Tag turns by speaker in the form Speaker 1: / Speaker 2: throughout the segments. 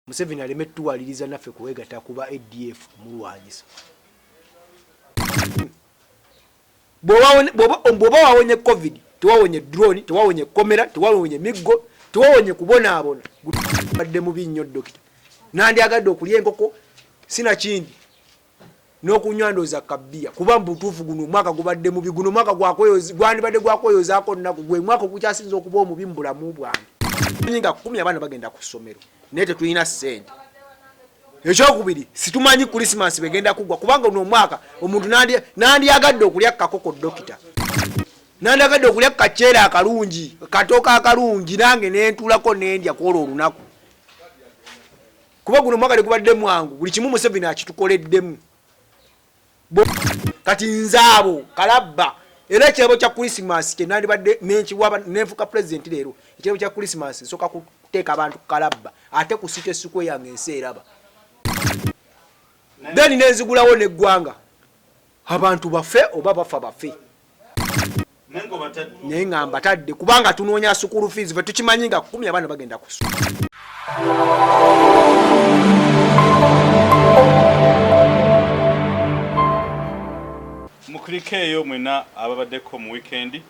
Speaker 1: Museveni alimetuwaliriza naffe kuwegata kuba ADF mulwanyisa. Bwoba wawonye COVID, tewawonye drone, tewawonye komera, tewawonye miggo, tewawonye kubonaabona. Badde mubi nnyo dokita. Nandi agadde okulya enkoko sina kindi. N'okunywa ndoza kabbiya. Kuba mbutuufu guno mwaka gubadde mubi, guno mwaka gwandibadde gwakweyozaako nnaku gwe mwaka okukyasinza okuba omubi mu bulamu bwange. Nyinga 10 abaana bagenda ku ssomero. Naye tetulina ssente. Ekyokubiri situmanyi Christmas begenda kugwa kubanga uno mwaka omuntu nandi agadde okulya kakoko dokita. Nandi agadde okulya kaceera akalungi, katoka akalungi nange nentulako nendya kwolwo olunaku. Kuba guno mwaka tegubadde mwangu, buli kimu Museveni akitukoleddemu. Kati nzaabo kalabba era ekirabo kya Christmas kye nandibadde nenfuka president leero. Ekirabo kya Christmas soka kuteeka abantu kalabba ate kusite sukwe yange ensi eraba. Then nenzigulawo neggwanga abantu bafe oba bafa bafe. Nenga mbatadde kubanga tunoonya school fees fe tukimanyi nga 10 abaana bagenda kusoma.
Speaker 2: Mukulikeeyo mwena ababaddeko mu weekend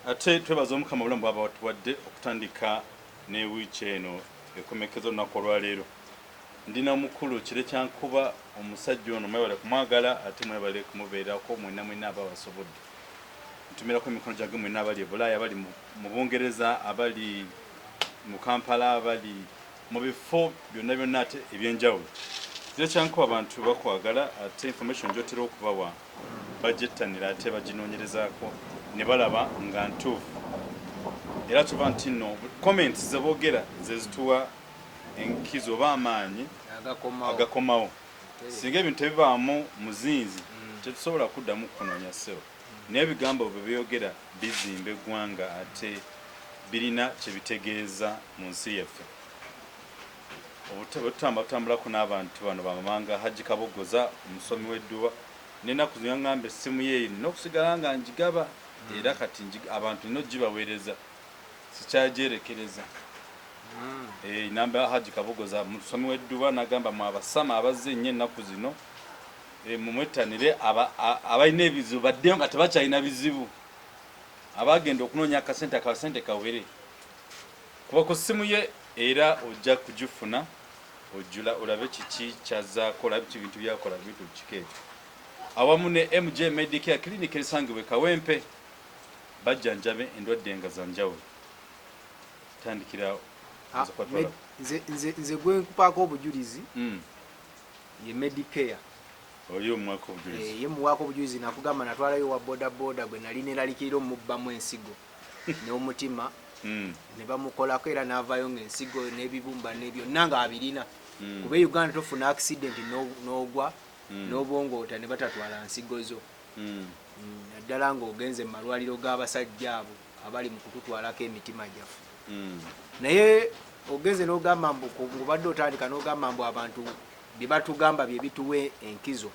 Speaker 2: ate twebaza omukama bulamu bwaba watuwadde okutandika ne wiiki eno ekomekezo olunaku olwaleero. Ndina mukulu kire kyankuba omusajja ono mwebale kumwagala ate mwebale kumubeerako mwena abawasobodde. Ntumirako emikono gyagge mwena abali e Bulaaya, abali mu Bungereza, abali mu Kampala, abali mu bifo byonna ate ebyenjawulo. Kire kyankuba abantu bakwagala ate information gyotera okubawa bajettanira ate baginoonyerezaako ne balaba nga ntuufu. Era tuba nti nno comments ze boogera ze zituwa enkizo oba amaanyi agakomawo. Singa ebintu tebibaamu muzinzi tetusobola kuddamu kunoonya ssebo. Naye ebigambo bwe byogera bizimba eggwanga ate birina kye bitegeeza mu nsi yaffe. Obutambulako n'abantu bano bamamanga Haji Kabogoza omusomi w'edduwa n'ennaku zino yaŋŋamba essimu ye n'okusigala nga njigaba era kati abantu nino gibaweereza sikyagyerekereza. Namba Haji Kabogoza omusomi w'edduwa n'agamba mu abasama abazze ennyo ennaku zino mumwettanire abalina ebizibu baddeyo nga tebakyalina bizibu, abagenda okunoonya akasente kawere kuba ku ssimu ye era ojja kugifuna ojjula olabe kiki kyazzaako olabe bintu byakola bintu kikeeto. Awamu ne MJ Medicare Clinic erisangibwa Kawempe bajjanjabe endwadde nga za njawulo. Tandikira
Speaker 1: nze gwe nkupaako obujulizi ye Medicare.
Speaker 2: Oyo mwako obujulizi.
Speaker 1: Ye muwaako obujulizi nakugamba natwalayo wa boda gwe nali neralikirira omubbamu ensigo n'omutima ne bamukolako era n'avaayo ng'ensigo n'ebibumba n'ebyo nanga abirina. Kuba Uganda tofuna accident n'ogwa n'obwongoota ne batatwala nsigo zo. Naddala ng'ogenze mu malwaliro g'abasajja abo abali mu kututwalako emitima gyaffe. Naye ogenze n'ogamba mbu ngubadde otandika n'ogamba mbu abantu bye batugamba bye bituwa enkizo.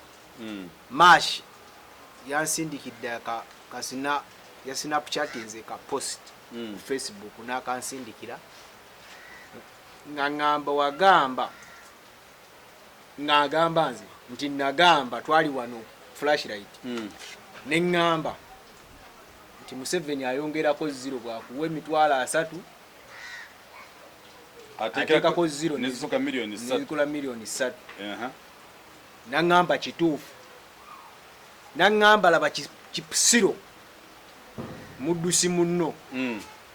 Speaker 1: Mash yansindikidde kasina ya Snapchat nze ka post ku Facebook n'akansindikira ng'agamba wagamba ng'agamba nze nti nagamba twali wano flashlight n'eŋŋamba nti Museveni ayongerako 0 bwakuwa emitwalo 3 ateekako 0
Speaker 2: nezifuka milioni 3
Speaker 1: nezikola milioni 3. N'aŋŋamba kituufu, n'aŋŋamba laba kipusiro muddusi munno.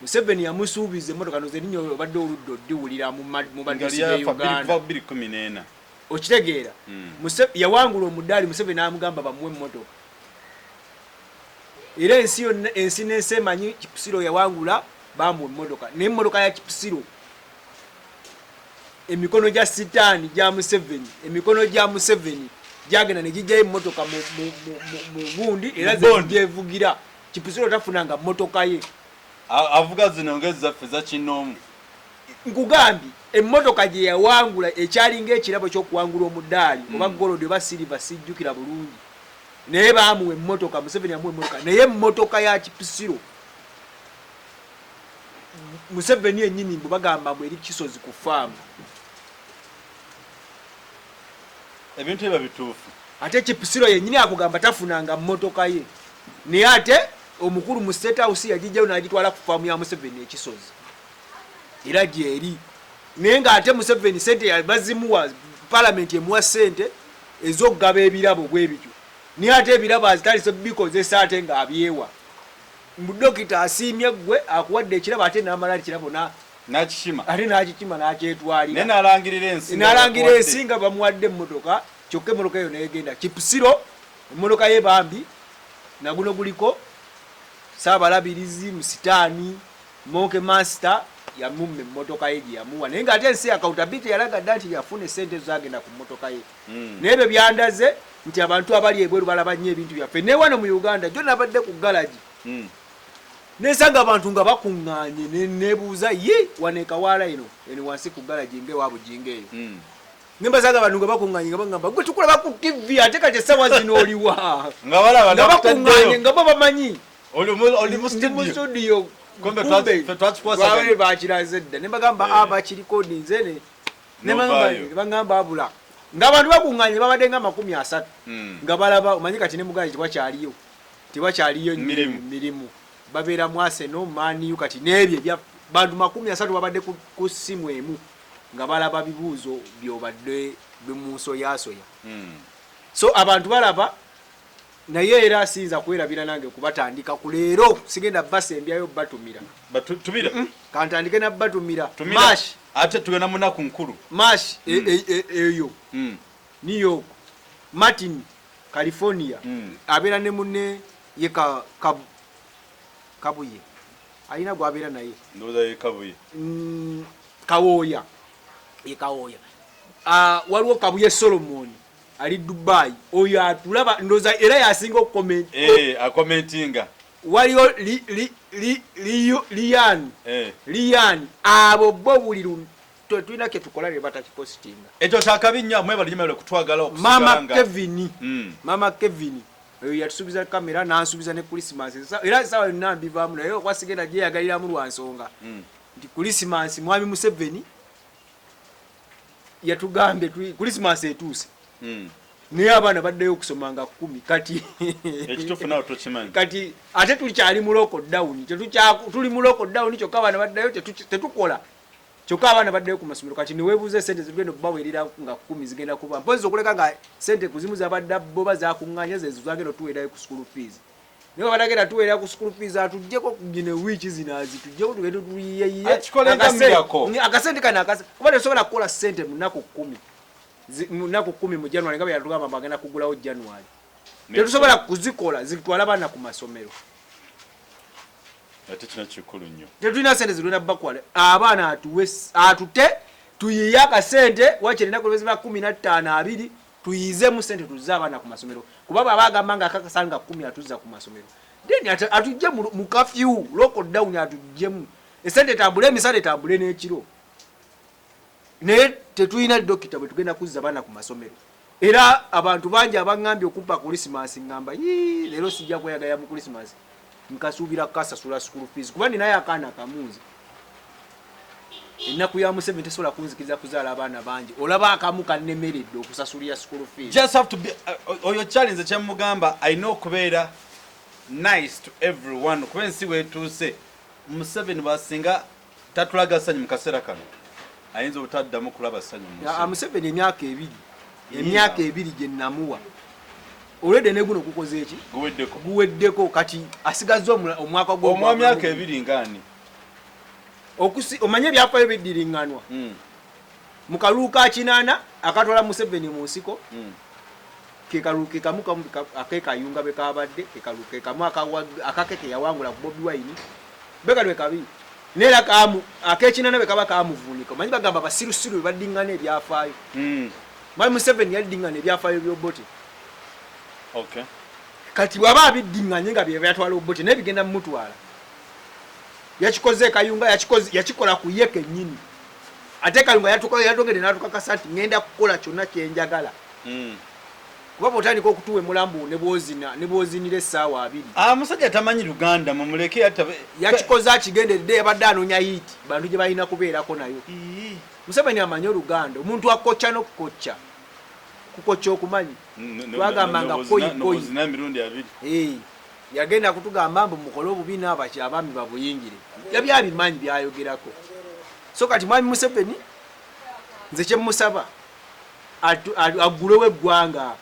Speaker 1: Museveni yamusuubiza emmotoka noze erinnya obadde oludde oddiwulira mu baddusi ya Uganda
Speaker 2: 2014.
Speaker 1: Okitegeera yawangula omuddaali Museveni n'amugamba bamuwe emmotoka. Era ensi n'ensi emanyi kipusiro yawangula bamuwa emmotoka. Naye emmotoka ya kipusiro emikono gya sitaani gya Museveni, emikono gya Museveni gyagenda ne gijjayo emmotoka mu gundi era zejevugira. Kipusiro tafunanga mmotoka ye.
Speaker 2: Avuga zino ngezi zaffe za kinoomu.
Speaker 1: Nkugambye emmotoka gye yawangula ekyalinga ekirabo ky'okuwangula omuddaali oba golodi oba silver sijjukira bulungi. Naye baamuwa emmotoka, Museveni amuwa emmotoka. Naye emmotoka ya kipusiro Museveni yennyini mbu bagamba bwe eri kisozi ku faamu.
Speaker 2: ebintu biba bituufu
Speaker 1: ate Kipsiro yennyini akugamba tafunanga mmotoka ye naye ate omukulu mu State House yagijjayo n'agitwala ku faamu ya Museveni ekisozi era gyeri naye ng'ate Museveni sente yabazimuwa palamenti emuwa sente ez'okugaba ebirabo bwe bityo naye ate ebirabo azitaliso bikozesa ate ng'abyewa Dokita asiimye gwe akuwadde ekirabo ate n'amala ekirabo
Speaker 2: n'akikima
Speaker 1: ate n'akikima n'akyetwalira
Speaker 2: n'alangira
Speaker 1: ensi nga bamuwadde emmotoka kyokka emmotoka eyo negenda Kipsiro emmotoka ye bambi naguno guliko Saabalabirizi Musitaani Monke Master yamumma emmotoka ye gye yamuwa naye ng'ate ensi accountability yalagadde nti yafuna esente zagenda ku mmotoka ye naye ebyo byandaze nti abantu abali ebweru balaba nnyo ebintu byaffe naye wano mu Uganda jjo nabadde ku galagi nesanga abantu nga bakuŋŋaanye nebuuza ye wanekawaala eno wansi ku galagi ng'ewabujinga eyo nembasanga abantu nga bakuŋŋaanye nga bagamba gwe tukulaba ku TV ate kati essaawa zino oliwa nga bakuŋŋaanye nga bo bamanyi oli mu studio kumbe bakiraze dda ne bagamba bakirikodi nze ne bagamba abula ng'abantu bakuŋŋaanye babadde nga 30 nga balaba omanyi kati ne mugaji tewakyaliyo mirimu babeera mu Arsenal Man U kati n'ebyo bya bantu 30 babadde ku simu emu nga balaba bibuuzo byobadde bimusoyasoya so abantu balaba naye era asinza kwerabira nange kubatandika ku leero sigenda basembyayo batumira kantandike na batumira mash
Speaker 2: ate tugenda munaku nkulu
Speaker 1: mash eyo New York Martin California abeera ne munne ye Kabuye alina gwabera naye
Speaker 2: ndoza ye Kabuye
Speaker 1: Kawoya ye Kawoya waliwo Kabuye Solomon ali Dubai oyo atulaba ndoza era yasinga okucomment
Speaker 2: commentinga
Speaker 1: waliwo Lian abo bo buliru tulina ke tukola ne batakipostinga
Speaker 2: ekyo kyakabinya mwe bali nyamalo kutwagala okusigalanga
Speaker 1: Mama Kevin yatusubiza kamera nansubiza ne Christmas era sawa nambivaamu naye okwasigenda gye yagalira mu lwansonga nti Christmas mwami Museveni yatugambe Christmas etuuse naye abaana baddeyo okusomanga 10 kati
Speaker 2: ekitufu nawo tokimanyi
Speaker 1: kati ate tulikyali mu lockdown tuli mu lockdown kyokka abaana baddeyo tetukola kyokka abaana baddeyo ku masomero kati niweebuuza sente zigenda okubaweerera nga 10 zigenda kuba mpozi okuleka nga sente kuzimu zabadde boba zakuŋŋaanya zezo zagenda tuweerayo ku school fees naye badagenda tuweerera ku school fees atuggyeko kugine wiiki zinazi tuggyeko tugende tuyiyeyiye akasente kana kuba tesobola kukola sente mu nnaku 10 mu January nga bwe yatugamba bagenda kugulawo January tetusobola kuzikola zitwala baana ku masomero
Speaker 2: ate kino kikulu nnyo
Speaker 1: tetulina sente zigenda bakwala abaana atute tuyiye akasente wakirina kulwezi ba 15 tuyize mu sente tuzze abaana ku masomero kuba babagamba nga akakasanga 10 atuzza ku masomero then atujje mu curfew lockdown atujjemu esente tambule emisale tambule n'ekiro naye tetulina dokita bwe tugenda kuzza abaana ku masomero era abantu bangi abangambye okumpa Christmas ngamba leero sijja kweyagala mu Christmas nkasuubira kasasula school fees kuba ninaye akaana kamuuzi ennaku ya Museveni tesobola kunzikiriza kuzaala abaana bangi olaba akamu kannemeredde okusasulira school fees
Speaker 2: just have to be oyo challenge kyamugamba ayina okubeera nice to everyone kuba ensi weetuuse Museveni basinga tatulaga ssanyu mu kaseera kano ayinza obutaddamu kulaba ssanyu
Speaker 1: Museveni emyaka ebiri gye namuwa olwedde ne guno kukoze eki guweddeko kati asigazza omwaka
Speaker 2: gw'omwaka ebiri ngani
Speaker 1: omanye ebyafaayo biddiringanwa mu kalulu ka 8 akatwala Museveni mu nsiko kekalu kekamu akekayunga bekabadde kekamu akakeke yawangula ku Bobi Wine bekalwe kabiri nera kamu akekinana bekaba kamuvunika omanyi bagamba basirusiru baddingana ebyafaayo Mwami Museveni yaddingana ebyafaayo by'obote
Speaker 2: okay
Speaker 1: kati bwaba biddinganye nga bye byatwala obote nebigenda mutwala yakikoze kayunga yakikola ku yeke nnyini ate kayunga yatukola yadongere natukakasa nti ngenda kukola kyonna kyenjagala kuba botandika okutuwa emulambu ne bwozinira essaawa 2
Speaker 2: musajja tamanyi Luganda mumuleke
Speaker 1: yakikoze akigenderedde yabadde anoonya yiti bantu gye balina kubeerako nayo Museveni amanyi Oluganda omuntu akokya n'okukokya kuko kyokumanyi twagambanga koyi
Speaker 2: zina mirundi abiri
Speaker 1: yagenda kutugamba mbu mukole obubi n'abaki abaami babuyingire yabyabimanyi byayogerako so kati mwami Museveni nze kyemusaba agulewo eggwanga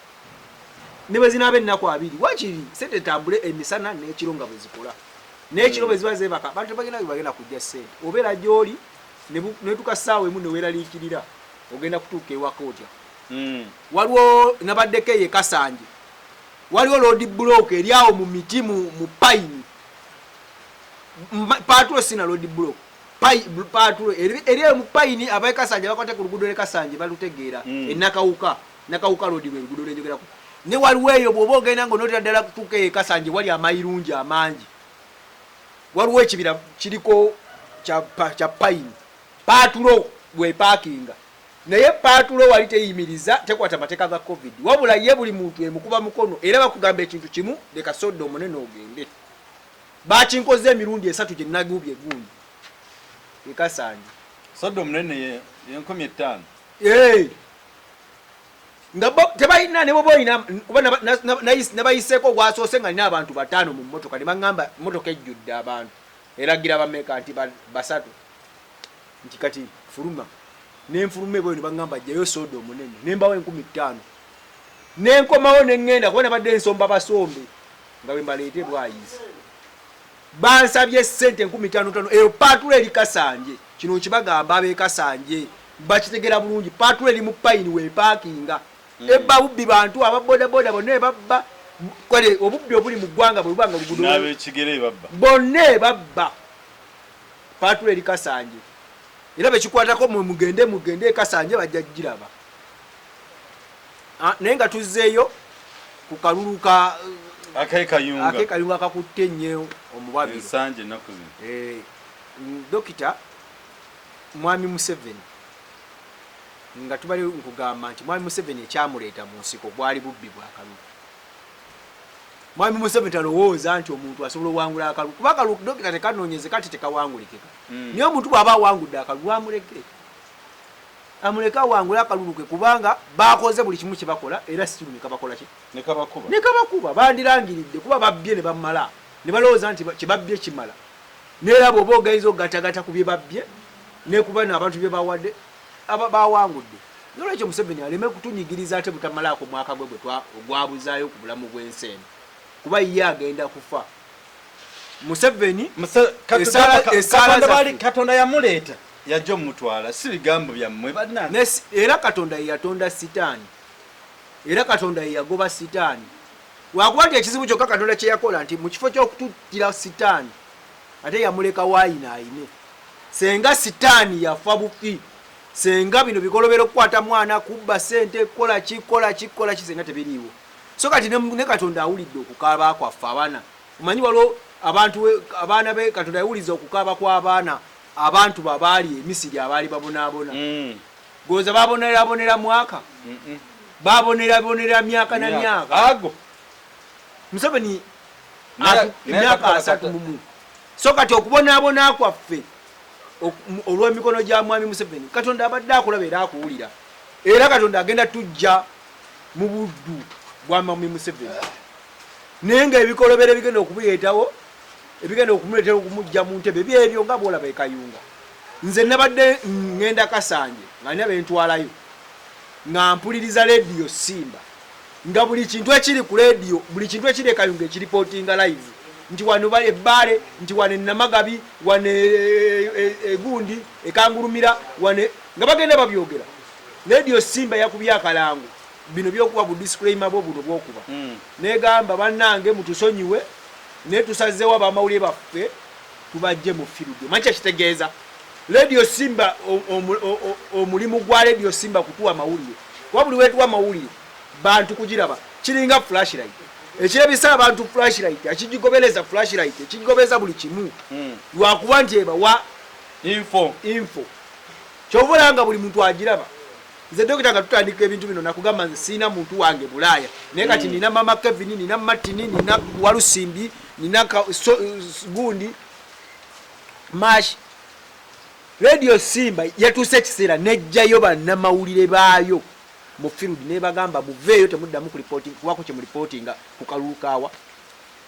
Speaker 1: ne bwe zinaaba ennaku abiri wakiri sente tambule emisana n'ekiro nga bwe zikola n'ekiro bwe ziba zeebaka abantu bagenda kujja sente obeera gy'oli ne tukasaawa emu ne weeraliikirira ogenda kutuuka ewaka otya waliwo nabaddeko eyo Kasanje waliwo road block eryawo mu miti mu pine patulo sina road block patulo eryawo mu pine abaye Kasanje bakwate ku luguudo lwe Kasanje balutegeera nakawuka road lwe luguudo lwenjogerako ne waliwo eyo bw'oba ogenda ng'onootera ddala kutuuka eyo Kasanje wali amayirungi amangi waliwo ekibira kiriko kya pine patulo bwe parkinga naye patulo wali teyimiriza tekwata mateeka ga covid wabula ye buli muntu emukuba mukono era bakugamba ekintu kimu leka sodo omunene ogende bakinkoze emirundi 3 gye nagubye gundi Kasanje
Speaker 2: sodo omunene yenkumi
Speaker 1: 5 ngabo tebayina ne boboyina kuba nabayiseko gwasoose nga nina abantu 5 mu mmotoka ne bangamba mmotoka ejjudde abantu eragira bameka nti basatu nti kati fuluma nenfulume bwe ne bangamba jjayo sodo omunene nembawo 15 nenkomawo nengenda kubona badde ensomba basombe nga bwe mbaleete bwayizi bansabye sente 15 eyo patulo eri Kasanje kino kibagamba abe Kasanje bakitegera bulungi patulo eri mu pine we parkinga ebba bubbi bantu ababoda boda bonna babba kwale obubbi obuli mu ggwanga bwe bwanga lugudo
Speaker 2: nabe kigere babba
Speaker 1: bonne babba patulo eri Kasanje era bekikwatako mugende Kasanje bajja giraba naye nga tuzzeeyo ku kaluluka akekayunga kakutte nnyo omubabiro
Speaker 2: ensanje ennaku zino
Speaker 1: dokita mwami Museveni nga tubali nkugamba nti mwami Museveni ekyamuleeta mu nsiko bwali bubbi bwa kaluku mwami Museveni talowooza nti omuntu asobola owangula akaluku kuba akaluku dokita tekanoonyeze kati tekawangulekeka niye omuntu bw'aba awangudde akaluku amuleke awangule akaluluke kubanga bakoze buli kimu kye bakola era si kimu nekabakola ki nekabakuba bandirangiridde kuba babbye ne bamala ne balowooza nti kye babbye kimala neera bw'oba ogayiza okugatagata ku bye babbye nekuba n'abantu bye bawadde bawangudde nolwekyo Museveni aleme kutunyigiriza ate butamalaako mwaka gwe ogwabuzaayo ku bulamu bw'ensi eno kuba ye agenda kufa Museveni
Speaker 2: Katonda yamuleeta yajja omutwala si bigambo byammwe bannange
Speaker 1: era Katonda ye yatonda sitaani era Katonda ye yagoba sitaani wakuba nti ekizibu kyokka Katonda kye yakola nti mu kifo ky'okututtira sitaani ate yamuleka waayina ayine senga sitaani yafa bufi senga bino bikolobera okukwata mwana kubba sente kola ki senga tebiriiwo so kati ne Katonda awulidde okukaaba kwaffe abaana omanyi waliwo abaana be Katonda yawuliza okukaaba kw'abaana abantu babaali emisiri abaali babonaabona goza babonera mwaka babonera myaka na myaka
Speaker 2: ago
Speaker 1: Museveni myaka 3 so kati okubonaabona kwaffe olw'emikono gya mwami Museveni Katonda abadde akulaba era akuwulira era Katonda agenda tujja mu buddu bwa mwami Museveni naye nga ebikolobera bigenda okubireetawo ebigenda okumuleetera okumujja mu ntebe byebyo nga bwolaba ekayunga nze nabadde ngenda Kasanje nga nina bentwalayo nga mpuliriza leediyo Simba nga buli kintu ekiri ku leediyo buli kintu ekiri ekayunga ekiripootinga live nti wano ebbaale nti wano Namagabi wano egundi ekangulumira wano nga bagenda babyogera leediyo Simba yakubya akalango bino byokuba bu disclaimer bwo buno bwokuba negamba bannange mutusonyiwe ne tusazeewo abamawulire baffe tubajje mu firude manyi kitegeeza leediyo Simba omulimu gwa leediyo Simba kutuwa mawulire kuba buli wetuwa mawulire bantu kugiraba kiringa flashlight ekirabisa abantu flashlight akigigobereza flashlight ekigobeza buli kimu lwakuba nti eba wa info kyovulanga buli muntu agiraba nze dokita nga tutandika ebintu bino nakugamba nze siina muntu wange Bulaaya naye kati nina mama Kevin nina Martini nina Walusimbi nina gundi Mash leediyo Simba yatuuse ekiseera nejjayo bannamawulire baayo mu field ne bagamba buveeyo temuddamu ku reporting kubako kye mu reportinga ku kalulukawa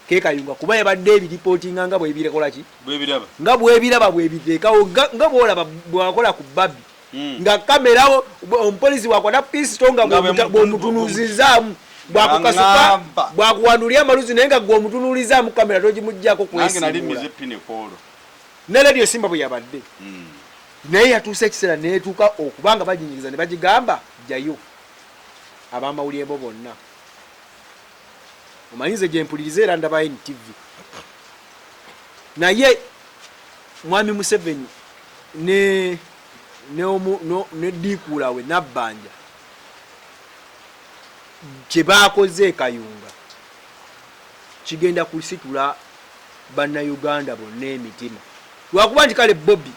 Speaker 1: ke Kayunga kuba yabadde ebi reportinga nga bwe birekola ki nga bwe biraba bwe biteekawo nga bwolaba bwakola ku Babi nga kamera omupolisi wakwata pisto nga bw'omutunuzizaamu bwakukasuka bwakuwandulia amaluzi naye nga gw'omutunulizaamu kamera togimuggyako kwesimbula ne radio Simba bwe yabadde naye yatuuse ekiseera neetuuka okubanga baginyiriza ne bagigamba jjayo abamawulire bo bonna omanyize gye mpuliriza era ndaba NTV naye mwami Museveni ne Dikuula we Nabbanja kye baakoze Kayunga kigenda kusitula bannayuganda bonna emitima lwakuba nti kale Bobby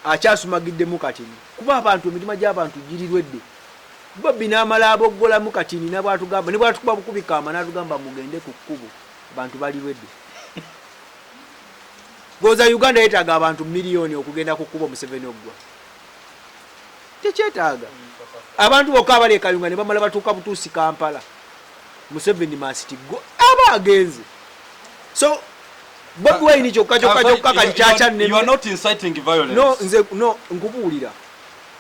Speaker 1: akyasumagiddemu Katini kuba abantu emitima gy'abantu girirwedde Bobby n'amala aboggolamu Katini nabwatugamba ne bwatukuba bukubikama n'atugamba mugende ku kkubo abantu balirwedde goza Uganda yeetaaga abantu miliyoni okugenda ku kkubo Museveni oggwa tekyetaaga abantu bokka abali Kayunga ne bamala batuuka butuusi Kampala Museveni must go aba agenze so Bobi Wine kyokka kali kyacha ne
Speaker 2: you are not inciting violence
Speaker 1: no nkubuulira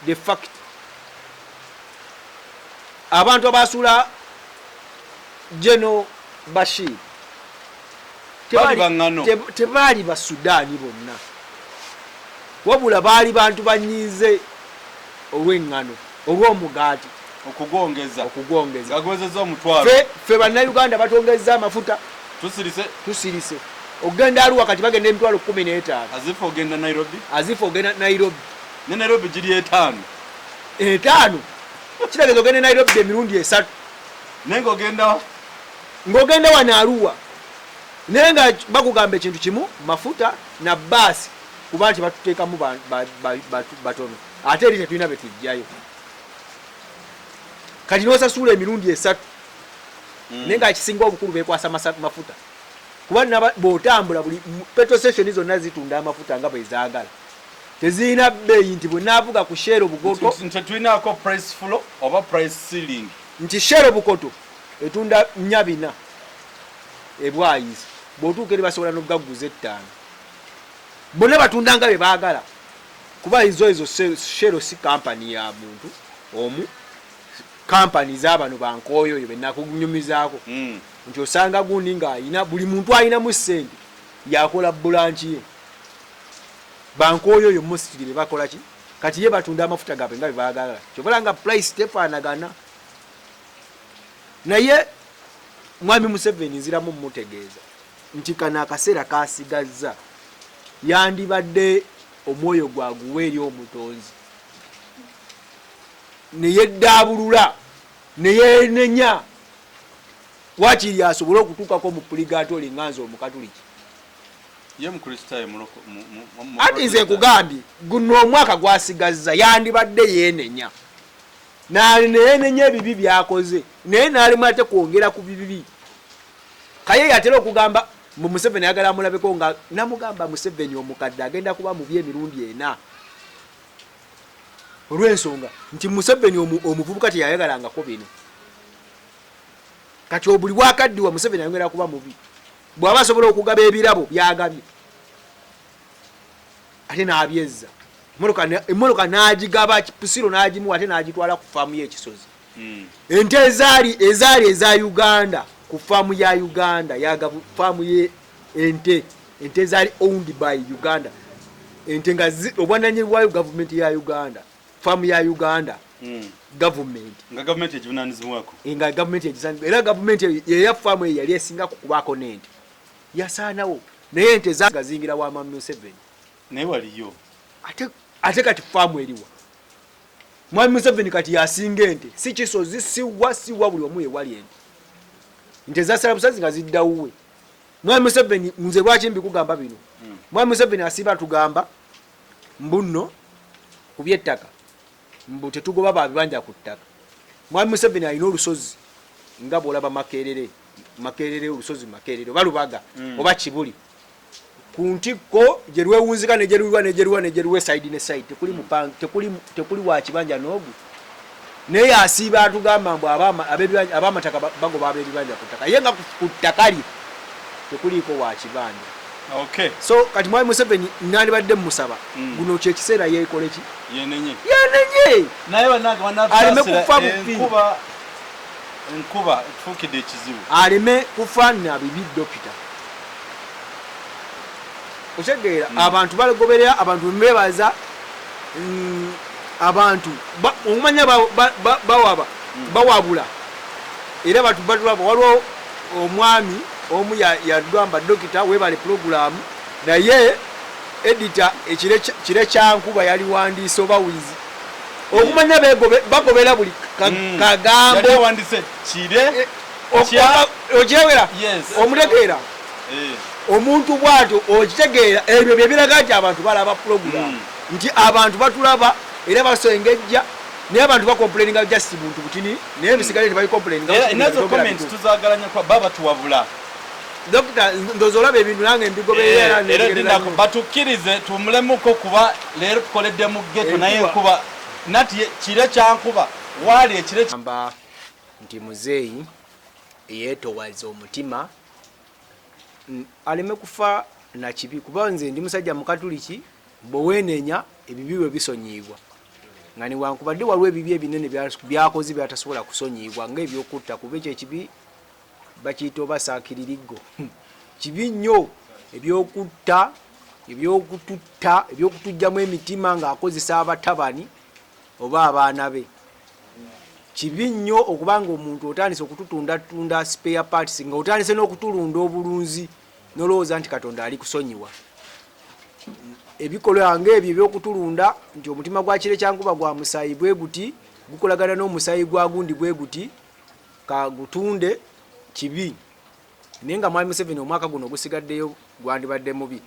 Speaker 1: the fact abantu abasula General Bashir tebali ba Sudani bonna wabula baali bantu banyize olw'engano olw'omugaati
Speaker 2: okugongeza gagwezeza omutwalo
Speaker 1: fe bannayuganda batongeza amafuta tusirise ogenda aluwa kati bagenda emitwalo 15 azifu ogenda Nairobi
Speaker 2: ne Nairobi giri 5
Speaker 1: kirageza ogenda Nairobi emirundi 3
Speaker 2: nengo
Speaker 1: ng'ogenda wano aluwa naye nga bakugamba ekintu kimu mafuta na baasi kuba nti batuteekamu batono ate eri tetulina be tujjayo kati n'osasula emirundi 3 naye nga kisinga obukulu beekwasa mafuta kuba bw'otambula buli petrol station zonna zitunda amafuta nga bwe zaagala tezirina bbeeyi nti bwe naavuga ku Shell Bukoto
Speaker 2: tetulinaako price floor oba price ceiling
Speaker 1: nti Shell Bukoto etunda 400 ebwayisi bw'otuuka eri basobola n'okugaguza 5 bonna batunda nga bye baagala kuba ezo Shell si kampani ya muntu omu kampani z'abano bankooyo oyo benakunyumizaako nti osanga gundi ng'ayina buli muntu ayinamu ssente yakola bulanki ye bankooyo oyo mostly be bakola ki kati ye batunda amafuta gaabwe nga bye baagala kyobola nga price tefaanagana naye mwami Museveni nziramu mmutegeeza nti kano akaseera kaasigazza yandibadde omwoyo gwaguwa eri omutonzi neyeddabulula neyeenenya wakiri asobole okutuukako mu puligatori nganza omukatuliki
Speaker 2: ye mukristaayo
Speaker 1: ati nze nkugambye guno omwaka gwasigazza yandibadde yeenenya neyeenenya ebibi byakoze naye n'alimu ate kwongera ku bibibi kaye yatera okugamba mu Museveni ayagala amulabeko nga namugamba Museveni omukadde agenda kuba mubi emirundi 4 olw'ensonga nti Museveni omuvubuka teyayagalangako bino kati obuli bwakaddiwa Museveni ayongera kuba mubi bw'aba asobola okugaba ebirabo byagabye ate n'abyezza emmoloka n'agigaba pusiro n'agimuwa ate n'agitwala ku faamu y'ekisozi ente ezaali eza Uganda ku faamu ya Uganda yagavu faamu ye ente zaali owned by Uganda ente nga obwananyirwayo government ya Uganda faamu ya Uganda government
Speaker 2: nga government ejivunanyizibwako
Speaker 1: nga government ejizanyi era government ya faamu yali esinga kukubaako n'ente yasaanawo naye ente zazingira wa Mwami Museveni
Speaker 2: naye waliyo
Speaker 1: ate kati faamu eriwa Mwami Museveni kati yasinga ente si kisozi siwa buli omu yewali ente zasala busazi nga ziddawuwe Mwami Museveni nze lwaki mbikugamba bino Mwami Museveni asiba tugamba mbuno ku by'ettaka mbu tetugoba babibanja ku ttaka Mwami Museveni alina olusozi nga bw'olaba Makerere olusozi Makerere oba Lubaga oba Kibuli ku ntikko gye lwewunzika ne gyeruwa side ne side tekuli wa kibanja n'ogu naye asiiba atugamba mbu ab'amataka bagoba ab'ebibanja ku ttaka ye nga ku ttaka lye tekuliiko wa kibanja.
Speaker 2: Okay.
Speaker 1: So kati Mwami Museveni nandibadde musaba guno kyekiseera yeekole ki
Speaker 2: yenenye
Speaker 1: naye aleme kufa
Speaker 2: enkuba tufukidde ekizibu
Speaker 1: aleme kufa na bibi dokita otegeera abantu balegoberera abantu bebaza abantu omumanya bawabula era batu batulaba waliwo omwami omu yagamba dokita webale program naye editor ekire kyankuba yali wandiise obawulizi okumanya bagobera buli kagambo
Speaker 2: wandise kire
Speaker 1: okyewera omutegeera omuntu bwatyo okitegeera ebyo byebiraga nti abantu balaba program nti abantu batulaba era basengejja naye abantu bakomplaininga just muntu butini naye bisigale tebayikomplaininga
Speaker 2: inazo comments tuzagalanya kwa baba tuwabula
Speaker 1: Dokita ndozo olaba ebintu nange mbigoberera
Speaker 2: era ndinako batukirize tumulemuko kuba leero tukoledde mu ghetto naye kuba nati kire kyankuba wali ekire
Speaker 1: kyamba nti muzeeyi yeetowaza omutima aleme kufa na kibi kuba nze ndi musajja mukatuliki bweweenenya ebibi bisonyiibwa nga niwankubadde waliwo ebibi ebinene byakozi byatasobola kusonyiibwa ng'ebyokutta kuba ekyo ekibi bakiyita obasaakiririgo kibi nnyo ebyokutta ebyokututta ebyokutujjamu emitima ng'akozesa abatabani oba abaana be kibi nnyo okubanga omuntu otandise okututunda spare parts nga otandise n'okutulunda obulunzi nolowooza nti Katonda ali kusonyiwa ebikolwa ng'ebyo ebyokutulunda nti omutima gwa kire kyankuba gwa musaayi bwe guti gukolagana n'omusaayi gwa gundi bwe guti kagutunde kibi naye nga Mwami Museveni omwaka guno gusigaddeyo gwandibadde mubi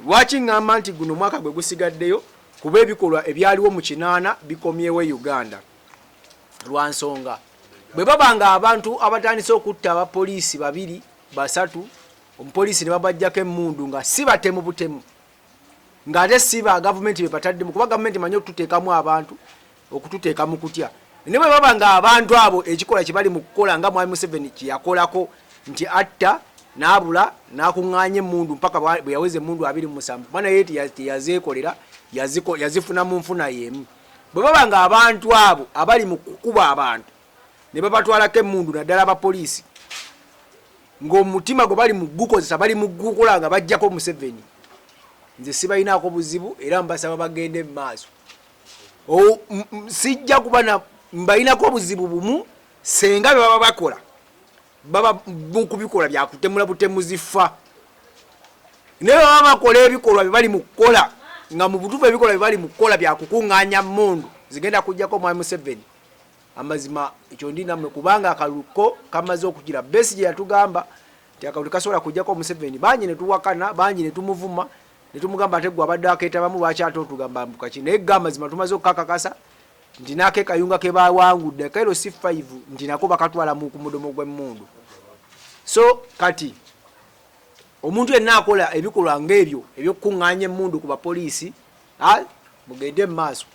Speaker 1: lwaki ngamba nti guno omwaka gwe gusigaddeyo kuba ebikolwa ebyaliwo mu kinaana bikomyewo Uganda lwa nsonga bwe babanga abantu abatandise okutta abapoliisi 2 3 omupoliisi ne babajjako emmundu nga si batemu butemu ng'ate si ba gavumenti bepataddemu kuba gavumenti manyi okututeekamu abantu okututeekamu kutya ne bwe babanga abantu abo ekikola kibali mu kukola nga Mwami Museveni kiyakolako nti atta n'abula n'akuŋŋaanya emmundu mpaka bwe yaweza emmundu 27 bwana ye teyazeekolera yazifuna mu nfuna y'emu bwe babanga abantu abo abali mu kukuba abantu ne babatwalako emmundu naddala abapoliisi ng'omutima gwe bali mu gukozesa bali mu gukola nga bajjako Museveni nze sibalinaako buzibu era mbasaba bagende mu maaso sijja kuba mbalinako obuzibu bumu senga bye baba bakola baba kubikola byakutemula butemuzifa naye baba bakola ebikolwa bye bali mu kukola nga mu butuufu ebikolwa bye bali mu kukola byakukuŋŋaanya mmundu zigenda kujjako Mwami Museveni amazima ekyo ndi nammwe kubanga akaluko kamaze okugira Besigye yatugamba nti akalulu kasobola kujjako Museveni bangi ne tuwakana bangi ne tumuvuma ne tumugamba ate gwe abadde akeetabamu lwaki ate otugamba mbuka ki naye gamba mazima tumaze okukakakasa nti nake kayunga ke bawangudde kairo C5 nti nako bakatwala mu kumudomo gw'emmundu so kati omuntu yenna akola ebikolwa ng'ebyo ebyokukuŋŋaanya emmundu ku bapoliisi mugende mu maaso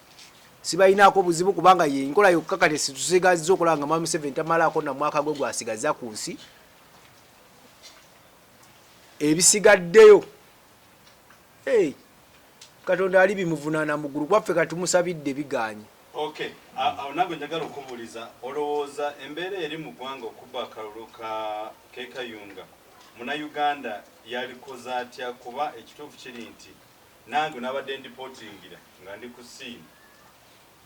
Speaker 1: sibalinaako buzibu kubanga ye nkola yokka kati situsigazza okola nga Mwami Museveni tamalaako na mwaka gwe gwasigaza ku nsi ebisigaddeyo Katonda ali bimuvunaana muggulu gwaffe kati tumusabidde biganye.
Speaker 2: Okay, awo nagwe njagala okubuuliza olowooza embeera eri mu ggwanga okuba akalulu ke Kayunga muna Uganda yalikoza atya kuba ekituufu kiri nti nange nabadde ndipootingira nga ndi ku ssiini